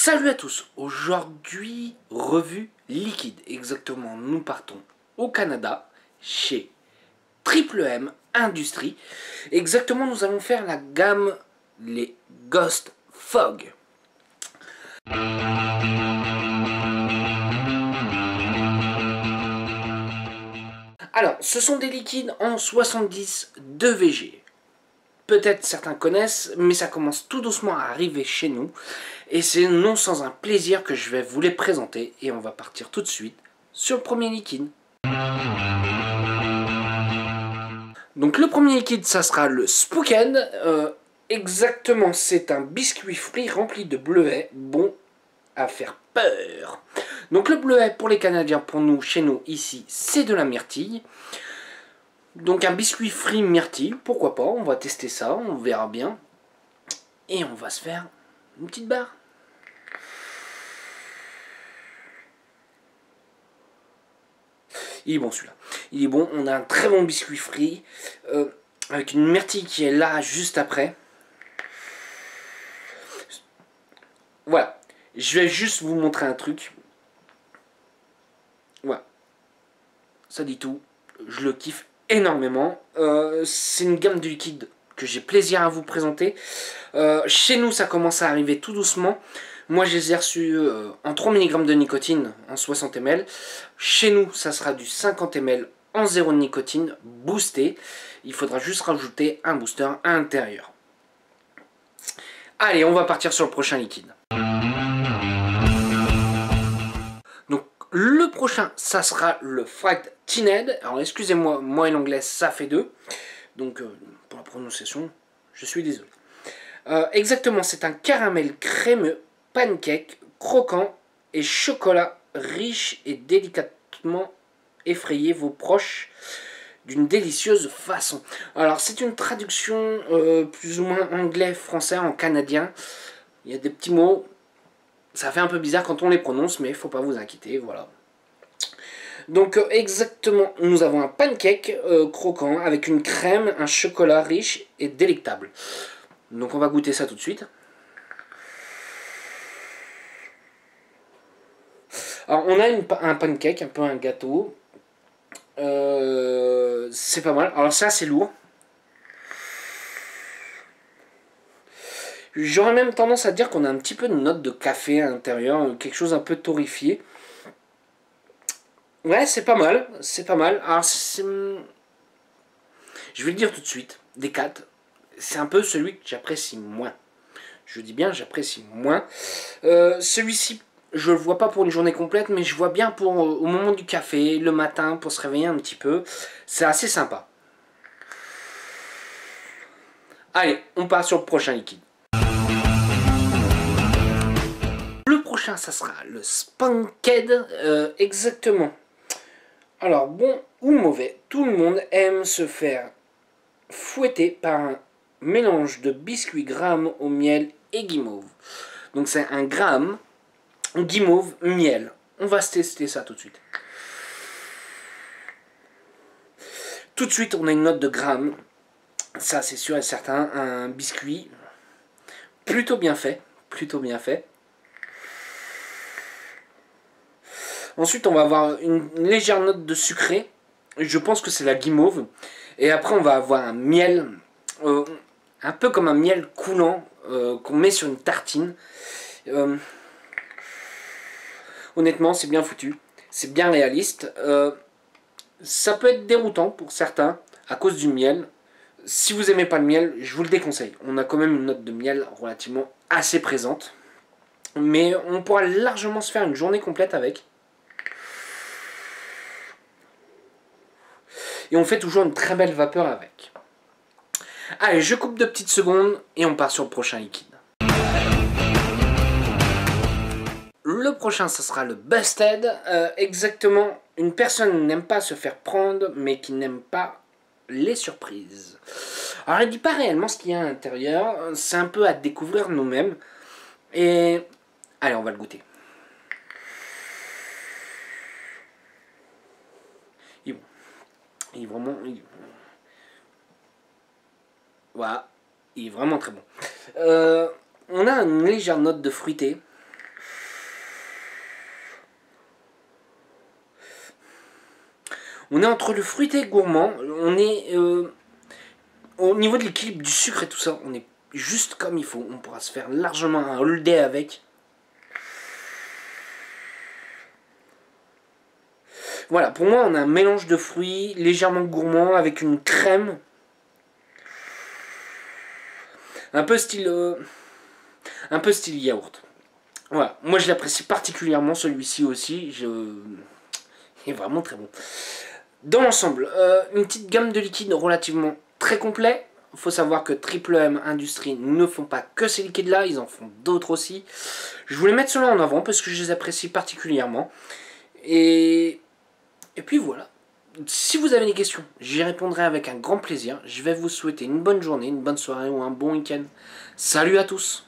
Salut à tous, aujourd'hui revue liquide, exactement nous partons au Canada chez Triple M Industrie, exactement nous allons faire la gamme les Ghost Fog. Alors ce sont des liquides en 70 de VG. Peut-être certains connaissent, mais ça commence tout doucement à arriver chez nous. Et c'est non sans un plaisir que je vais vous les présenter. Et on va partir tout de suite sur le premier liquide. Donc le premier liquide, ça sera le Spooken. Exactement, c'est un biscuit frit rempli de bleuets, bon à faire peur. Donc le bleuet pour les Canadiens, pour nous, chez nous, ici, c'est de la myrtille. Donc un biscuit frit myrtille, pourquoi pas, on va tester ça, on verra bien. Et on va se faire une petite barre. Il est bon celui-là. Il est bon, on a un très bon biscuit frit, avec une myrtille qui est là juste après. Voilà, je vais juste vous montrer un truc. Voilà, ça dit tout, je le kiffe énormément. C'est une gamme de liquides que j'ai plaisir à vous présenter. Chez nous, ça commence à arriver tout doucement. Moi, je les ai reçus en 3 mg de nicotine en 60 ml. Chez nous, ça sera du 50 ml en 0 de nicotine boosté. Il faudra juste rajouter un booster à l'intérieur. Allez, on va partir sur le prochain liquide. Donc, le prochain, ça sera le Fright Tinhead. Alors, excusez-moi, moi et l'anglais, ça fait deux. Donc, pour la prononciation, je suis désolé. Exactement, c'est un caramel crémeux, pancake, croquant et chocolat riche et délicatement effrayez vos proches d'une délicieuse façon. Alors, c'est une traduction plus ou moins anglais-français en canadien. Il y a des petits mots, ça fait un peu bizarre quand on les prononce, mais il ne faut pas vous inquiéter, voilà. Donc exactement, nous avons un pancake croquant avec une crème, un chocolat riche et délectable. Donc on va goûter ça tout de suite. Alors on a un pancake, un peu un gâteau. C'est pas mal. Alors ça c'est lourd. J'aurais même tendance à dire qu'on a un petit peu de note de café à l'intérieur, quelque chose un peu torréfié. Ouais, c'est pas mal, c'est pas mal. Alors, je vais le dire tout de suite, des 4, c'est un peu celui que j'apprécie moins. Je dis bien, j'apprécie moins. Celui-ci, je le vois pas pour une journée complète, mais je vois bien pour au moment du café, le matin, pour se réveiller un petit peu. C'est assez sympa. Allez, on part sur le prochain liquide. Le prochain, ça sera le Spunkhead, exactement. Alors, bon ou mauvais, tout le monde aime se faire fouetter par un mélange de biscuits Graham au miel et guimauve. Donc c'est un Graham, guimauve, miel. On va se tester ça tout de suite. Tout de suite, on a une note de Graham. Ça, c'est sûr et certain. Un biscuit plutôt bien fait. Plutôt bien fait. Ensuite, on va avoir une légère note de sucré. Je pense que c'est la guimauve. Et après, on va avoir un miel, un peu comme un miel coulant qu'on met sur une tartine. Honnêtement, c'est bien foutu. C'est bien réaliste. Ça peut être déroutant pour certains à cause du miel. Si vous n'aimez pas le miel, je vous le déconseille. On a quand même une note de miel relativement assez présente. Mais on pourra largement se faire une journée complète avec. Et on fait toujours une très belle vapeur avec. Allez, je coupe 2 petites secondes et on part sur le prochain liquide. Le prochain, ça sera le Busted. Exactement, une personne n'aime pas se faire prendre, mais qui n'aime pas les surprises. Alors, elle ne dit pas réellement ce qu'il y a à l'intérieur. C'est un peu à découvrir nous-mêmes. Et allez, on va le goûter. Il est bon. Il est vraiment... Voilà, il est vraiment très bon. On a une légère note de fruité. On est entre le fruité gourmand, on est au niveau de l'équilibre du sucre et tout ça, on est juste comme il faut. On pourra se faire largement un holiday avec. Voilà, pour moi, on a un mélange de fruits légèrement gourmand avec une crème. Un peu style yaourt. Voilà, moi je l'apprécie particulièrement, celui-ci aussi. Il est vraiment très bon. Dans l'ensemble, une petite gamme de liquides relativement très complet. Il faut savoir que Triple M Industries ne font pas que ces liquides-là, ils en font d'autres aussi. Je voulais mettre cela en avant parce que je les apprécie particulièrement. Et puis voilà. Si vous avez des questions, j'y répondrai avec un grand plaisir. Je vais vous souhaiter une bonne journée, une bonne soirée ou un bon week-end. Salut à tous!